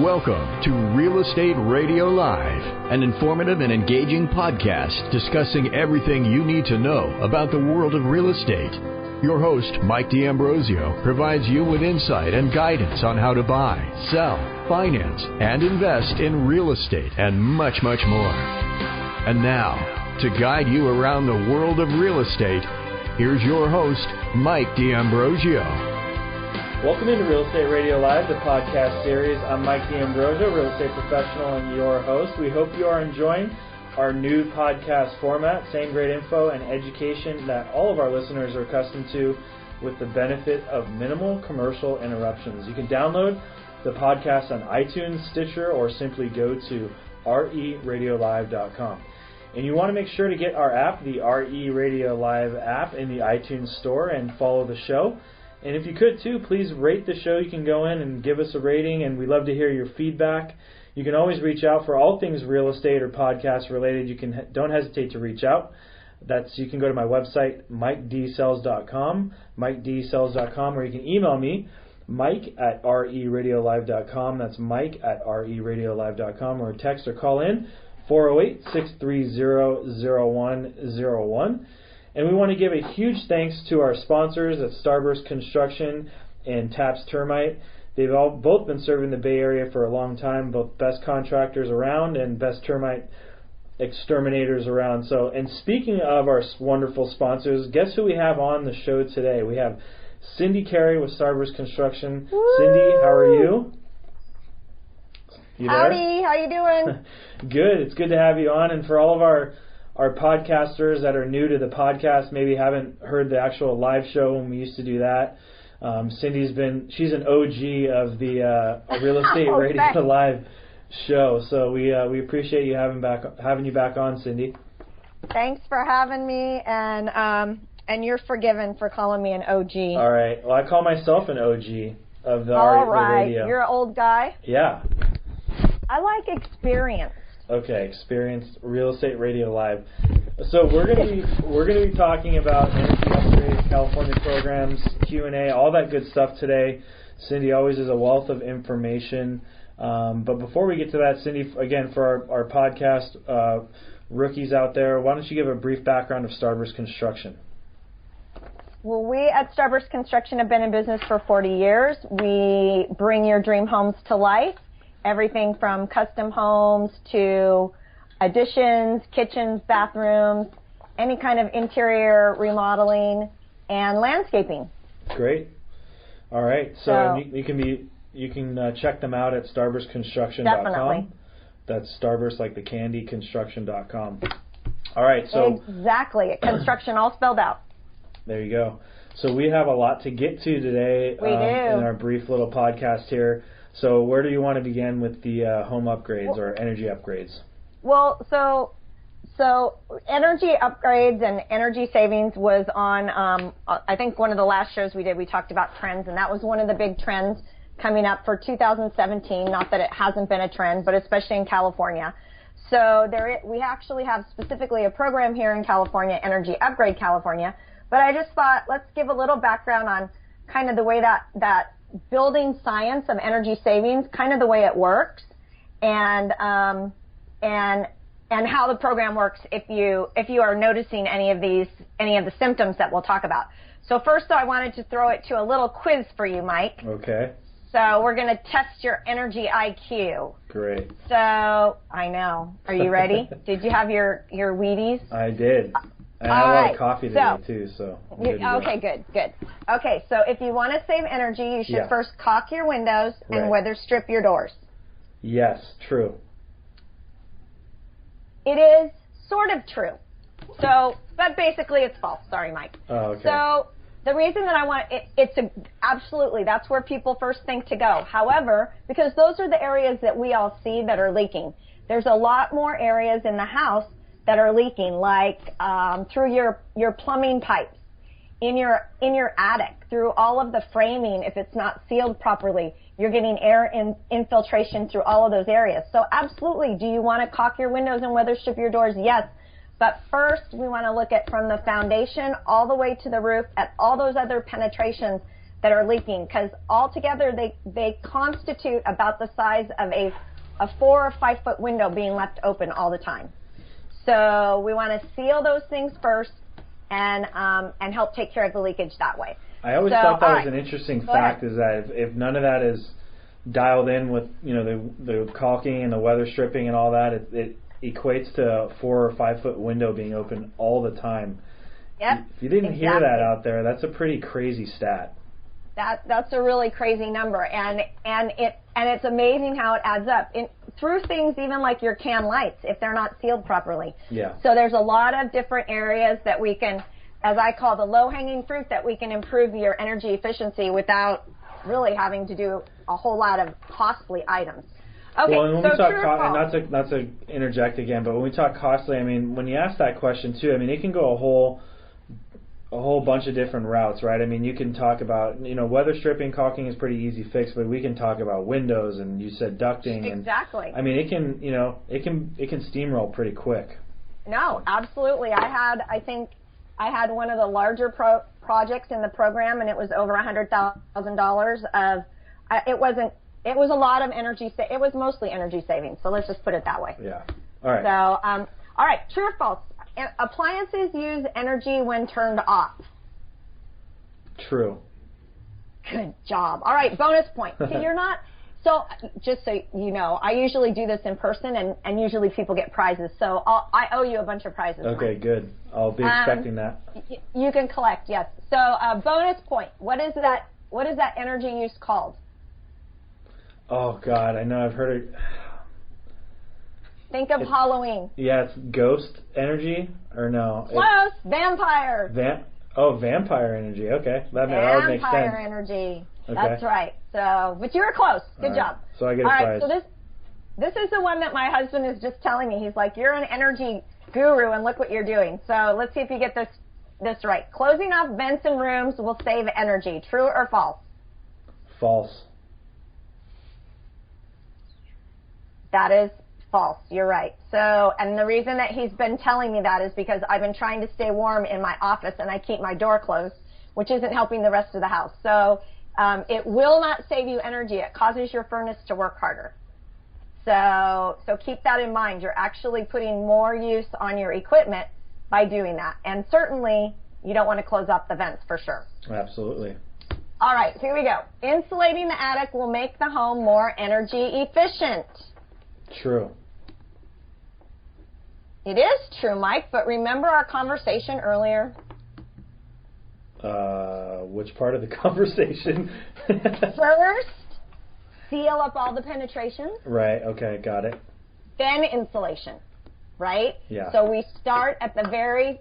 Welcome to Real Estate Radio Live, an informative and engaging podcast discussing everything you need to know about the world of real estate. Your host, Mike D'Ambrosio, provides you with insight and guidance on how to buy, sell, finance, and invest in real estate and much, much more. And now, to guide you around the world of real estate, here's your host, Mike D'Ambrosio. Welcome into Real Estate Radio Live, the podcast series. I'm Mike D'Ambrosio, real estate professional and your host. We hope you are enjoying our new podcast format, same great info and education that all of our listeners are accustomed to with the benefit of minimal commercial interruptions. You can download the podcast on iTunes, Stitcher, or simply go to reradiolive.com. And you want to make sure to get our app, the RE Radio Live app, in the iTunes store and follow the show. And if you could, too, please rate the show. You can go in and give us a rating, and we'd love to hear your feedback. You can always reach out for all things real estate or podcast related. Don't hesitate to reach out. You can go to my website, MikeDsells.com, MikeDsells.com, or you can email me, Mike@RERadiolive.com. That's Mike@RERadiolive.com, or text or call in 408-630-0101. And we want to give a huge thanks to our sponsors at Starburst Construction and Taps Termite. They've both been serving the Bay Area for a long time, both best contractors around and best termite exterminators around. And speaking of our wonderful sponsors, guess who we have on the show today? We have Cindy Carey with Starburst Construction. Woo! Cindy, how are you? You there? Howdy, how you doing? Good. It's good to have you on. And for all of our podcasters that are new to the podcast, maybe haven't heard the actual live show when we used to do that. Cindy's she's an OG of the Real Estate Radio Live show. So we appreciate you having you back on, Cindy. Thanks for having me, and you're forgiven for calling me an OG. All right. Well, I call myself an OG of the All the right. radio. You're an old guy. Yeah. I like experience. Okay, experienced Real Estate Radio Live. So we're gonna be talking about energy upgrades, California programs, Q&A, all that good stuff today. Cindy always is a wealth of information. But before we get to that, Cindy, again, for our podcast rookies out there, why don't you give a brief background of Starburst Construction? Well, we at Starburst Construction have been in business for 40 years. We bring your dream homes to life. Everything from custom homes to additions, kitchens, bathrooms, any kind of interior remodeling, and landscaping. Great. All right. So you can check them out at starburstconstruction.com. Definitely. That's Starburst like the candy, construction.com. All right. So exactly. Construction all spelled out. There you go. So we have a lot to get to today we do. In our brief little podcast here. So where do you want to begin with the home upgrades or energy upgrades? Well, so energy upgrades and energy savings was on, I think one of the last shows we did, we talked about trends, and that was one of the big trends coming up for 2017. Not that it hasn't been a trend, but especially in California. So we actually have specifically a program here in California, Energy Upgrade California. But I just thought, let's give a little background on kind of the way that building science of energy savings, kind of the way it works, and how the program works if you are noticing any of the symptoms that we'll talk about. So first, I wanted to throw it to a little quiz for you, Mike. Okay. So we're going to test your energy IQ. Great. So I know. Are you ready? Did you have your Wheaties? I did. I had a lot of coffee today, too, so. Okay, good. Okay, so if you want to save energy, you should first caulk your windows and weather strip your doors. Yes, true. It is sort of true. So, but basically it's false. Sorry, Mike. Oh, okay. So, the reason that I want absolutely, that's where people first think to go. However, because those are the areas that we all see that are leaking. There's a lot more areas in the house that are leaking, like through your plumbing pipes, in your attic, through all of the framing. If it's not sealed properly, you're getting air infiltration through all of those areas. So absolutely, do you want to caulk your windows and weather strip your doors? Yes. But first, we want to look at from the foundation all the way to the roof at all those other penetrations that are leaking, because altogether they constitute about the size of a 4 or 5 foot window being left open all the time. So we want to seal those things first and help take care of the leakage that way. I always thought that was an interesting fact, is that if none of that is dialed in with, you know, the caulking and the weather stripping and all that, it equates to a 4 or 5 foot window being open all the time. Yep. If you didn't hear that out there, that's a pretty crazy stat. That's a really crazy number, and it's amazing how it adds up through things even like your can lights if they're not sealed properly. Yeah. So there's a lot of different areas that we can, as I call the low-hanging fruit, that we can improve your energy efficiency without really having to do a whole lot of costly items. Okay, well, and when so we talk and not to interject again, but when we talk costly, I mean, when you ask that question too, I mean, it can go a whole bunch of different routes, right? I mean, you can talk about, you know, weather stripping, caulking is pretty easy fix, but we can talk about windows, and you said ducting. Exactly. And, I mean, it can steamroll pretty quick. No, absolutely. I think I had one of the larger projects in the program, and it was over $100,000 of. It was a lot of energy. It was mostly energy savings. So let's just put it that way. Yeah. All right. So, all right. True or false? Appliances use energy when turned off. True. Good job. All right, bonus point. See, you're not, so just so you know, I usually do this in person, and usually people get prizes. So I owe you a bunch of prizes. Okay, good. I'll be expecting that. You can collect, yes. So bonus point. What is that energy use called? Oh, God, I know I've heard it. Think of Halloween. Yeah, it's ghost energy, or no? Close. Vampire. Vampire energy. Okay, that would make sense. Vampire energy. Okay. That's right. So, but you were close. Good job. So I get a prize. All right. So this is the one that my husband is just telling me. He's like, "You're an energy guru, and look what you're doing." So let's see if you get this right. Closing off vents and rooms will save energy. True or false? False. That is false. You're right. So, and the reason that he's been telling me that is because I've been trying to stay warm in my office, and I keep my door closed, which isn't helping the rest of the house. So it will not save you energy. It causes your furnace to work harder. So keep that in mind. You're actually putting more use on your equipment by doing that. And certainly you don't want to close up the vents for sure. Absolutely. All right, here we go. Insulating the attic will make the home more energy efficient. True. It is true, Mike, but remember our conversation earlier? Which part of the conversation? First, seal up all the penetrations. Right, okay, got it. Then insulation, right? Yeah. So we start at the very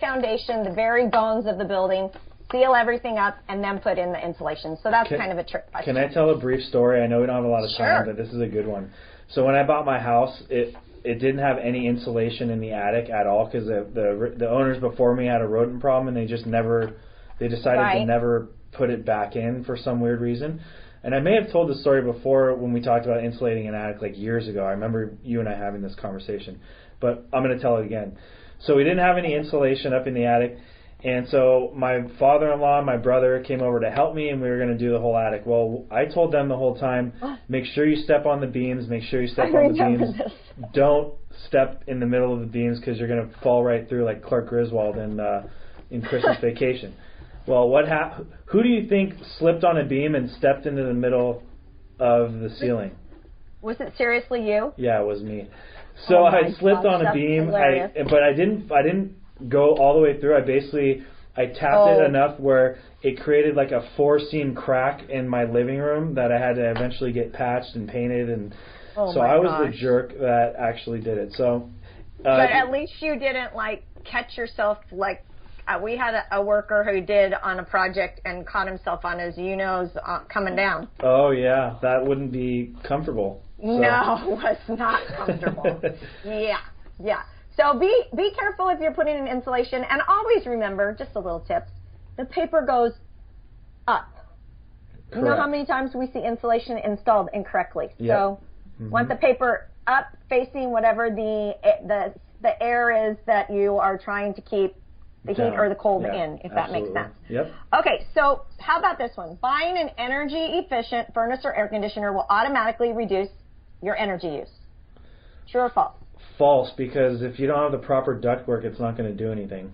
foundation, the very bones of the building, seal everything up, and then put in the insulation. So that's kind of a trick question. Can I tell a brief story? I know we don't have a lot of time, Sure. but this is a good one. So when I bought my house, it didn't have any insulation in the attic at all, because the owners before me had a rodent problem, and they decided to never put it back in for some weird reason. And I may have told the story before when we talked about insulating an attic like years ago. I remember you and I having this conversation, but I'm going to tell it again. So we didn't have any insulation up in the attic, and so my father-in-law and my brother came over to help me, and we were going to do the whole attic. Well, I told them the whole time, make sure you step on the beams, make sure you step on the beams. Don't step in the middle of the beams, because you're going to fall right through like Clark Griswold in Christmas Vacation. Well, who do you think slipped on a beam and stepped into the middle of the ceiling? Was it seriously you? Yeah, it was me. So I slipped on a beam, but I didn't go all the way through. I tapped it enough where it created like a 4-seam crack in my living room that I had to eventually get patched and painted, and so I was the jerk that actually did it. So, but at least you didn't like catch yourself like. We had a worker who did on a project and caught himself on his U-nose coming down. Oh, yeah. That wouldn't be comfortable. So. No, it was not comfortable. Yeah. So be careful if you're putting in insulation. And always remember, just a little tip, the paper goes up. Correct. You know how many times we see insulation installed incorrectly? Yep. So want the paper up facing whatever the air is that you are trying to keep the heat or the cold in, if that makes sense. Yep. Okay, so how about this one? Buying an energy-efficient furnace or air conditioner will automatically reduce your energy use. True or false? False, because if you don't have the proper ductwork, it's not going to do anything.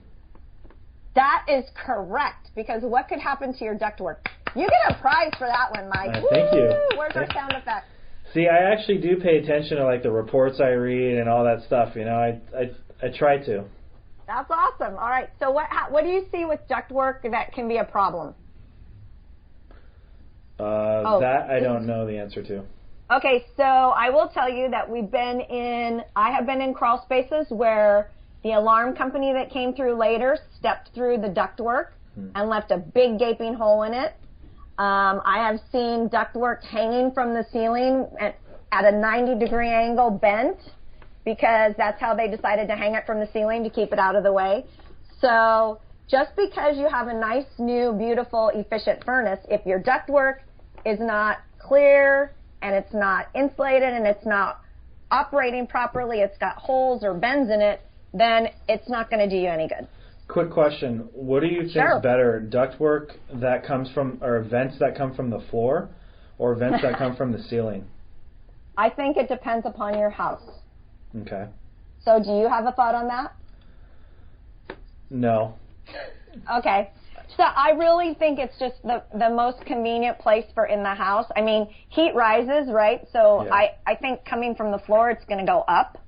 That is correct, because what could happen to your ductwork? You get a prize for that one, Mike. Thank you. Where's our sound effect? See, I actually do pay attention to like the reports I read and all that stuff. You know, I try to. That's awesome. All right. So what do you see with ductwork that can be a problem? That I don't know the answer to. Okay, so I will tell you that I have been in crawl spaces where the alarm company that came through later stepped through the ductwork and left a big gaping hole in it. I have seen ductwork hanging from the ceiling at a 90-degree angle bent, because that's how they decided to hang it from the ceiling, to keep it out of the way. So just because you have a nice, new, beautiful, efficient furnace, if your ductwork is not clear and it's not insulated and it's not operating properly, it's got holes or bends in it, then it's not going to do you any good. Quick question. What do you think is better, ductwork that comes from, or vents that come from the floor, or vents that come from the ceiling? I think it depends upon your house. Okay. So do you have a thought on that? No. Okay. So I really think it's just the most convenient place for in the house. I mean, heat rises, right? So yeah. I think coming from the floor, it's going to go up.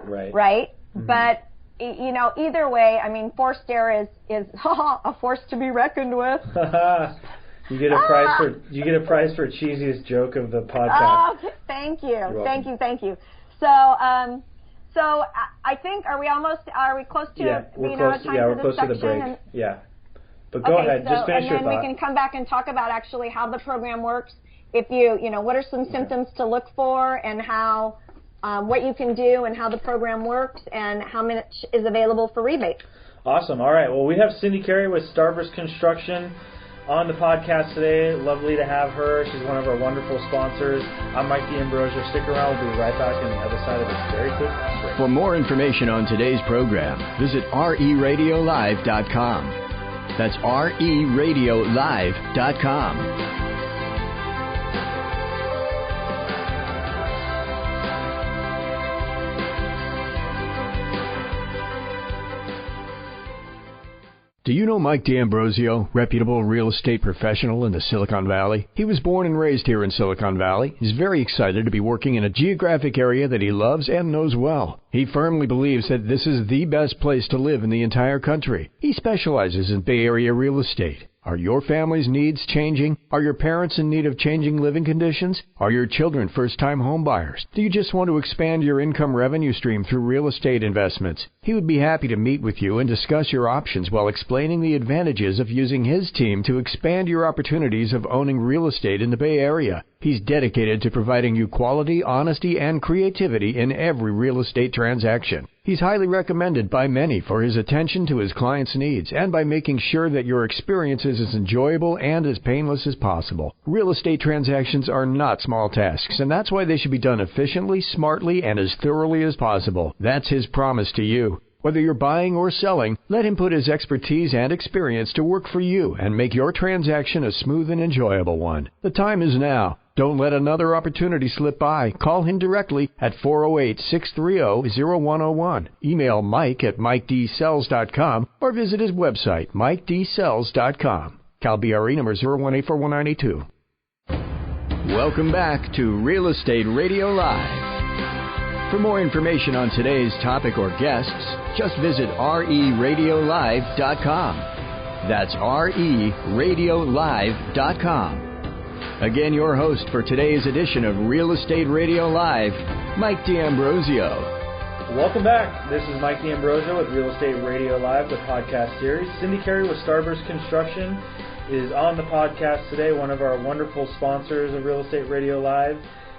Right. Right? Mm-hmm. But, you know, either way, I mean, forced air is a force to be reckoned with. You get a prize for cheesiest joke of the podcast. Oh, thank you. Thank you. So I think, are we close to we're close to the break. Yeah. But go ahead, just finish your thought. And then we can come back and talk about actually how the program works. If you know, what are some symptoms to look for, and how, what you can do, and how the program works, and how much is available for rebate. Awesome. All right. Well, we have Cindy Carey with Starburst Construction on the podcast today. Lovely to have her. She's one of our wonderful sponsors. I'm Mike D'Ambrosio. Stick around. We'll be right back on the other side of this very quick break. For more information on today's program, visit reradiolive.com. That's reradiolive.com. Do you know Mike D'Ambrosio, reputable real estate professional in the Silicon Valley? He was born and raised here in Silicon Valley. He's very excited to be working in a geographic area that he loves and knows well. He firmly believes that this is the best place to live in the entire country. He specializes in Bay Area real estate. Are your family's needs changing? Are your parents in need of changing living conditions? Are your children first-time home buyers? Do you just want to expand your income revenue stream through real estate investments? He would be happy to meet with you and discuss your options while explaining the advantages of using his team to expand your opportunities of owning real estate in the Bay Area. He's dedicated to providing you quality, honesty, and creativity in every real estate transaction. He's highly recommended by many for his attention to his clients' needs and by making sure that your experience is as enjoyable and as painless as possible. Real estate transactions are not small tasks, and that's why they should be done efficiently, smartly, and as thoroughly as possible. That's his promise to you. Whether you're buying or selling, let him put his expertise and experience to work for you and make your transaction a smooth and enjoyable one. The time is now. Don't let another opportunity slip by. Call him directly at 408-630-0101. Email Mike at MikeDSells.com or visit his website, MikeDSells.com. Cal BRE number 0184192. Welcome back to Real Estate Radio Live. For more information on today's topic or guests, just visit reradiolive.com. That's reradiolive.com. Again, your host for today's edition of Real Estate Radio Live, Mike D'Ambrosio. Welcome back. This is Mike D'Ambrosio with Real Estate Radio Live, the podcast series. Cindy Carey with Starburst Construction is on the podcast today, one of our wonderful sponsors of Real Estate Radio Live,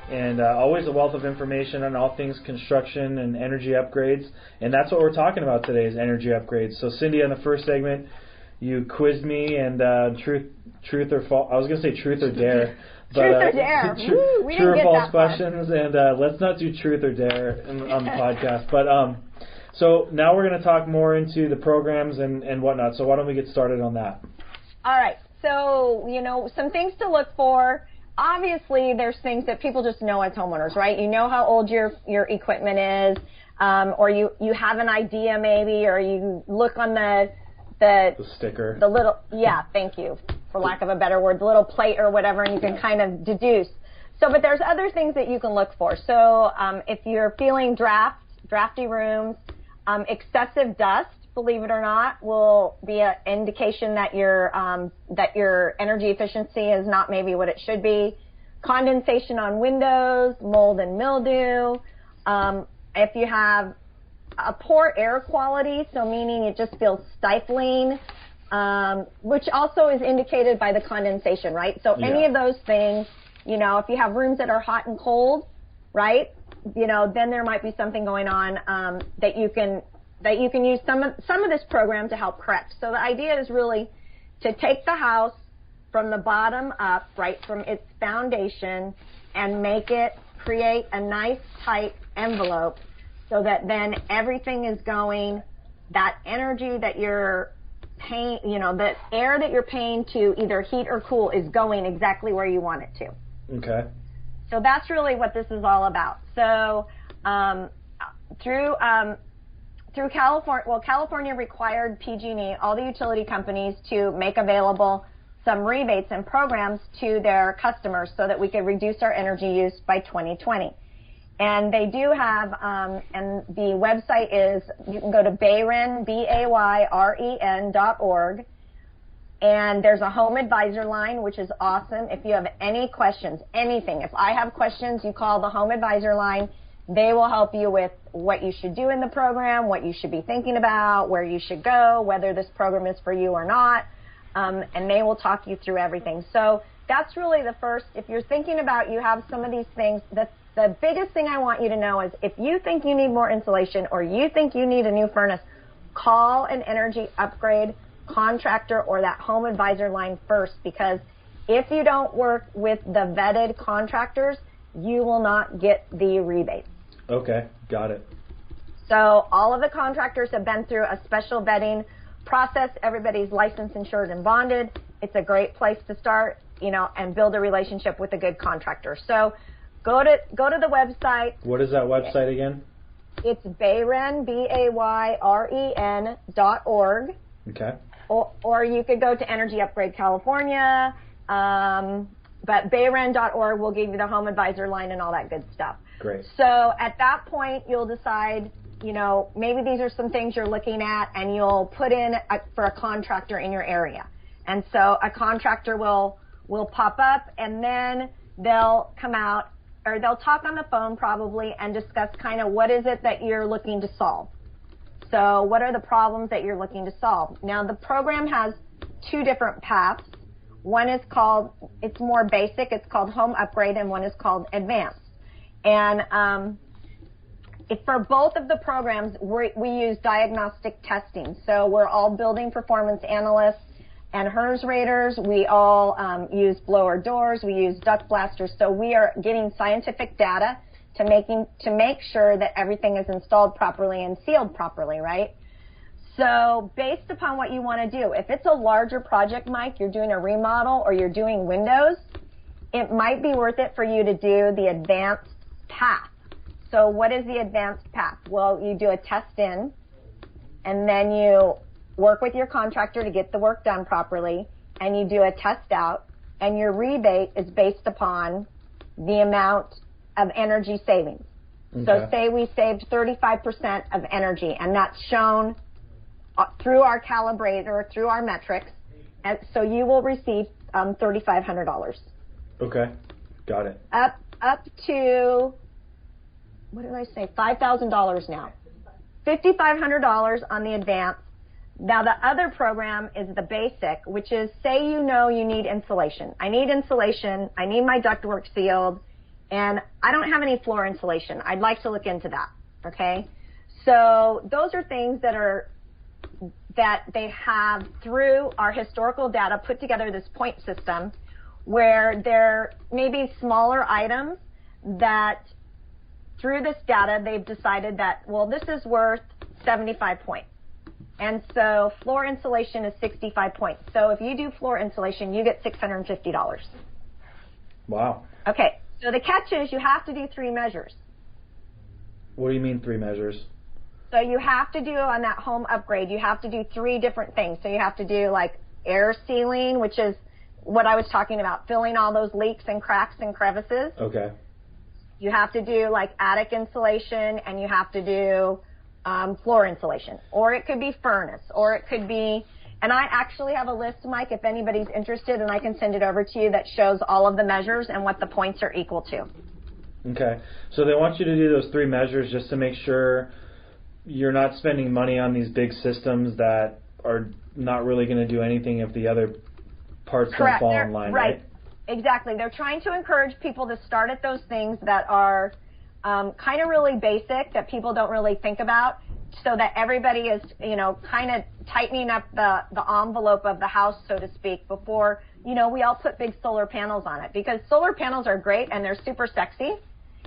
and always a wealth of information on all things construction and energy upgrades. And that's what we're talking about today, is energy upgrades. So, Cindy, on the first segment, you quizzed me, and truth or false. I was going to say truth or dare. But, truth or dare. True or false questions. And let's not do truth or dare on the podcast. But So now we're going to talk more into the programs and whatnot. So why don't we get started on that? All right. So, some things to look for. Obviously, there's things that people just know as homeowners, right? You know how old your equipment is, or you have an idea maybe, or you look on the sticker. The little, thank you, for lack of a better word, the little plate or whatever, and you can kind of deduce. So, but there's other things that you can look for. So, if you're feeling drafty rooms, excessive dust, believe it or not, will be an indication that your energy efficiency is not maybe what it should be. Condensation on windows, mold and mildew. If you have a poor air quality, so meaning it just feels stifling, which also is indicated by the condensation, right? So any of those things, if you have rooms that are hot and cold, right, then there might be something going on that you can use some of this program to help correct. So the idea is really to take the house from the bottom up, right, from its foundation, and create a nice tight envelope so that then everything is going, that energy that you're paying, the air that you're paying to either heat or cool is going exactly where you want it to. Okay. So that's really what this is all about. So through California required PG&E, all the utility companies, to make available some rebates and programs to their customers so that we could reduce our energy use by 2020. And they do have, and the website is, you can go to bayren, BAYREN.org, and there's a home advisor line, which is awesome. If you have any questions, anything, if I have questions, you call the home advisor line. They will help you with what you should do in the program, what you should be thinking about, where you should go, whether this program is for you or not, and they will talk you through everything. So that's really the first. If you're thinking about, you have some of these things, the biggest thing I want you to know is if you think you need more insulation or you think you need a new furnace, call an energy upgrade contractor or that home advisor line first, because if you don't work with the vetted contractors, you will not get the rebates. Okay, got it. So all of the contractors have been through a special vetting process. Everybody's licensed, insured, and bonded. It's a great place to start, and build a relationship with a good contractor. So go to the website. What is that website again? It's bayren, BAYREN.org. Okay. Or you could go to Energy Upgrade California, but bayren.org will give you the home advisor line and all that good stuff. Great. So at that point, you'll decide, maybe these are some things you're looking at, and you'll put in for a contractor in your area. And so a contractor will pop up, and then they'll come out, or they'll talk on the phone probably and discuss kind of what is it that you're looking to solve. So what are the problems that you're looking to solve? Now, the program has two different paths. One is called, it's more basic, it's called Home Upgrade, and one is called Advanced. And for both of the programs, we use diagnostic testing. So we're all building performance analysts and HERS raters. We all use blower doors. We use duct blasters. So we are getting scientific data to make sure that everything is installed properly and sealed properly, right? So based upon what you want to do, if it's a larger project, Mike, you're doing a remodel or you're doing windows, it might be worth it for you to do the advanced path. So what is the advanced path? Well, you do a test in, and then you work with your contractor to get the work done properly, and you do a test out, and your rebate is based upon the amount of energy savings. Okay. So say we saved 35% of energy, and that's shown through our calibrator, through our metrics, and so you will receive $3,500. Okay, got it. Up to, what did I say, $5,000 now. $5,500 on the advanced. Now the other program is the basic, which is, say you need insulation. I need insulation, I need my ductwork sealed, and I don't have any floor insulation. I'd like to look into that, okay? So those are things that they have through our historical data put together this point system where there may be smaller items that through this data they've decided that, well, this is worth 75 points. And so floor insulation is 65 points. So if you do floor insulation, you get $650. Wow. Okay, so the catch is you have to do 3 measures. What do you mean 3 measures? So you have to do on that home upgrade, you have to do 3 different things. So you have to do like air sealing, which is what I was talking about, filling all those leaks and cracks and crevices. Okay. You have to do like attic insulation, and you have to do floor insulation. Or it could be furnace, or it could be, and I actually have a list, Mike, if anybody's interested, and I can send it over to you, that shows all of the measures and what the points are equal to. Okay. So they want you to do those 3 measures just to make sure you're not spending money on these big systems that are not really going to do anything if the other parts don't fall in line, right? Exactly. They're trying to encourage people to start at those things that are kind of really basic, that people don't really think about, so that everybody is, kind of tightening up the envelope of the house, so to speak, before, we all put big solar panels on it. Because solar panels are great and they're super sexy.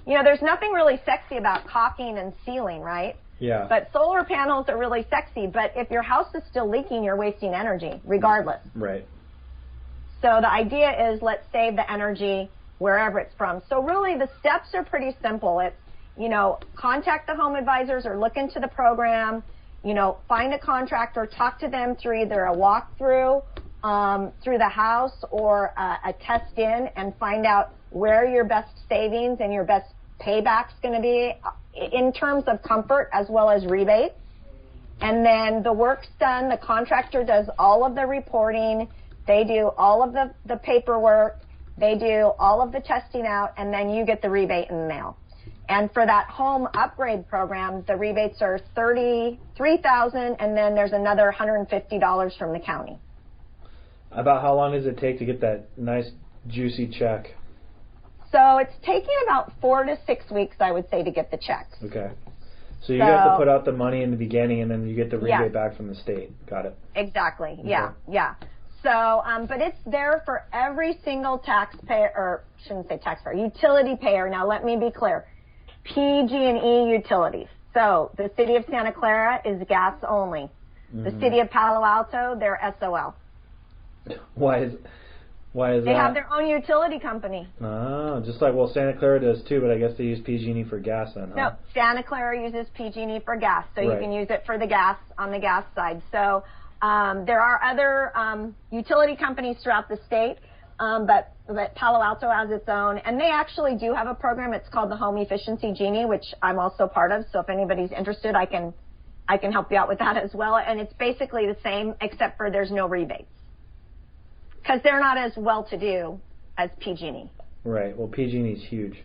There's nothing really sexy about caulking and sealing, right? Yeah. But solar panels are really sexy. But if your house is still leaking, you're wasting energy, regardless. Right. So the idea is, let's save the energy wherever it's from. So really the steps are pretty simple. It's, contact the home advisors or look into the program, find a contractor, talk to them through either a walkthrough through the house or a test in, and find out where your best savings and your best payback's going to be in terms of comfort as well as rebate. And then the work's done. The contractor does all of the reporting. They do all of the paperwork. They do all of the testing out, and then you get the rebate in the mail. And for that home upgrade program, the rebates are $33,000, and then there's another $150 from the county. About how long does it take to get that nice, juicy check? So it's taking about 4 to 6 weeks, I would say, to get the check. Okay. So you have to put out the money in the beginning, and then you get the rebate back from the state. Got it. Exactly. Okay. Yeah. So, but it's there for every single taxpayer, or shouldn't say taxpayer, utility payer. Now, let me be clear. PG&E utilities. So the city of Santa Clara is gas only. Mm-hmm. The city of Palo Alto, they're SOL. Why is that? They have their own utility company. Oh, just like, Santa Clara does too, but I guess they use PG&E for gas then, huh? No, Santa Clara uses PG&E for gas, so right. You can use it for the gas on the gas side. So there are other utility companies throughout the state, but Palo Alto has its own, and they actually do have a program. It's called the Home Efficiency Genie, which I'm also part of. So if anybody's interested, I can help you out with that as well. And it's basically the same, except for there's no rebates, because they're not as well-to-do as PG&E. Right. Well, PG&E is huge.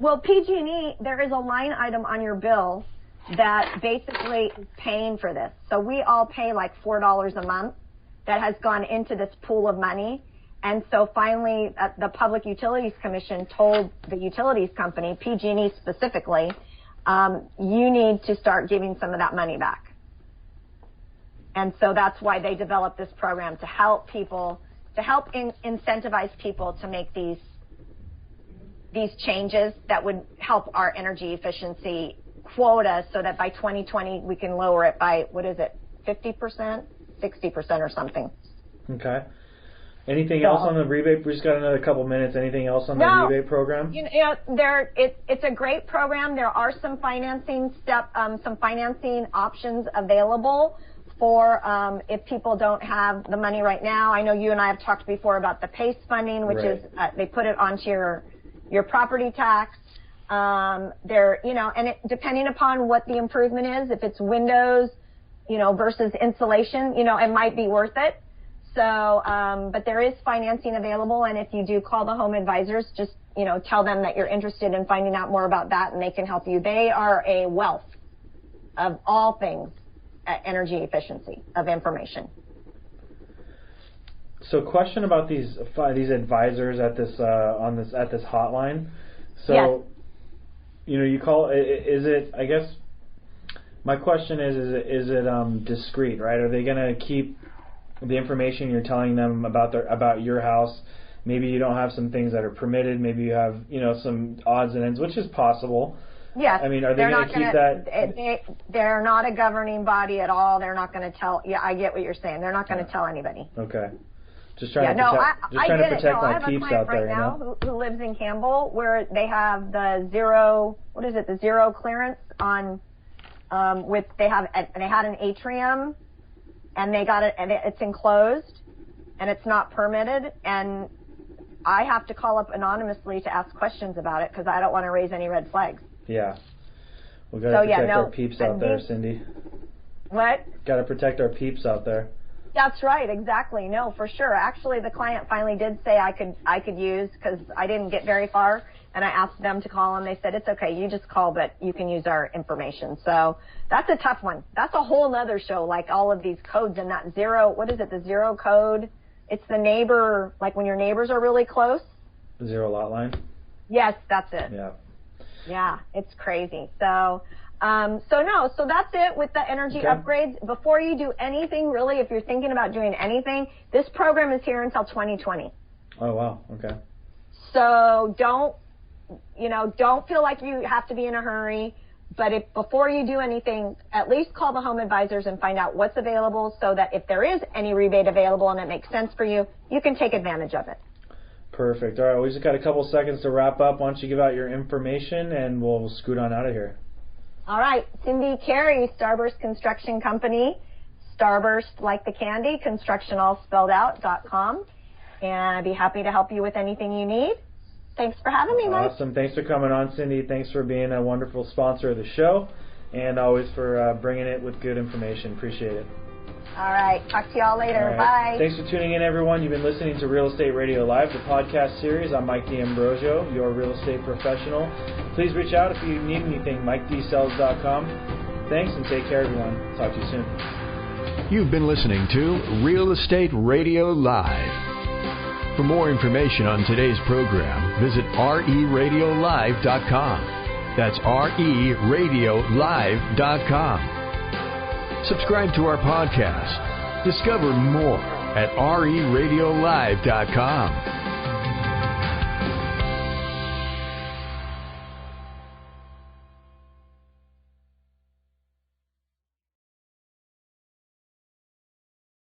Well, PG&E, there is a line item on your bill that basically is paying for this. So we all pay like $4 a month that has gone into this pool of money. And so finally, the Public Utilities Commission told the utilities company, PG&E specifically, you need to start giving some of that money back. And so that's why they developed this program to help people, incentivize people to make these changes that would help our energy efficiency quota, so that by 2020 we can lower it by, 50%, 60% or something. Okay. Anything else on the rebate? We just got another couple minutes. Anything else on the rebate program? It's a great program. There are some financing options available for if people don't have the money right now. I know you and I have talked before about the PACE funding, which is they put it onto your property tax. And depending upon what the improvement is, if it's windows, versus insulation, it might be worth it. So, but there is financing available, and if you do call the home advisors, just, tell them that you're interested in finding out more about that, and they can help you. They are a wealth of all things energy efficiency of information. So, question about these advisors at this at this hotline. So, yes. You call. Is it? I guess my question is it discreet? Right? Are they going to keep the information you're telling them about your house? Maybe you don't have some things that are permitted. Maybe you have some odds and ends, which is possible. Yes. I mean, are they going to keep that? They're not a governing body at all. They're not going to tell. Yeah, I get what you're saying. They're not going to tell anybody. Okay. Just trying to protect my peeps out there. I have a client right now who lives in Campbell where they have the zero clearance on, they had an atrium and they got it, and it's enclosed and it's not permitted, and I have to call up anonymously to ask questions about it because I don't want to raise any red flags. Yeah. We've got to protect our peeps out there, Cindy. What? Got to protect our peeps out there. That's right, exactly. No, for sure. Actually, the client finally did say I could use, because I didn't get very far, and I asked them to call, and they said, it's okay, you just call, but you can use our information. So that's a tough one. That's a whole nother show, like all of these codes and that zero, what is it, the zero code? It's the neighbor, like when your neighbors are really close. The zero lot line? Yes, that's it. Yeah. Yeah, it's crazy. So that's it with the energy upgrades. Before you do anything, really, if you're thinking about doing anything, this program is here until 2020. Oh, wow. Okay. So don't feel like you have to be in a hurry. But before you do anything, at least call the home advisors and find out what's available so that if there is any rebate available and it makes sense for you, you can take advantage of it. Perfect. All right, we just got a couple seconds to wrap up. Why don't you give out your information, and we'll scoot on out of here. All right. Cindy Carey, Starburst Construction Company. Starburst like the candy, construction all spelled out, .com. And I'd be happy to help you with anything you need. Thanks for having me, Mike. Awesome. Thanks for coming on, Cindy. Thanks for being a wonderful sponsor of the show, and always for bringing it with good information. Appreciate it. All right. Talk to y'all later. All right. Bye. Thanks for tuning in, everyone. You've been listening to Real Estate Radio Live, the podcast series. I'm Mike D'Ambrosio, your real estate professional. Please reach out if you need anything, MikeDsells.com. Thanks, and take care, everyone. Talk to you soon. You've been listening to Real Estate Radio Live. For more information on today's program, visit RERadiolive.com. That's RERadiolive.com. Subscribe to our podcast. Discover more at RERadiolive.com.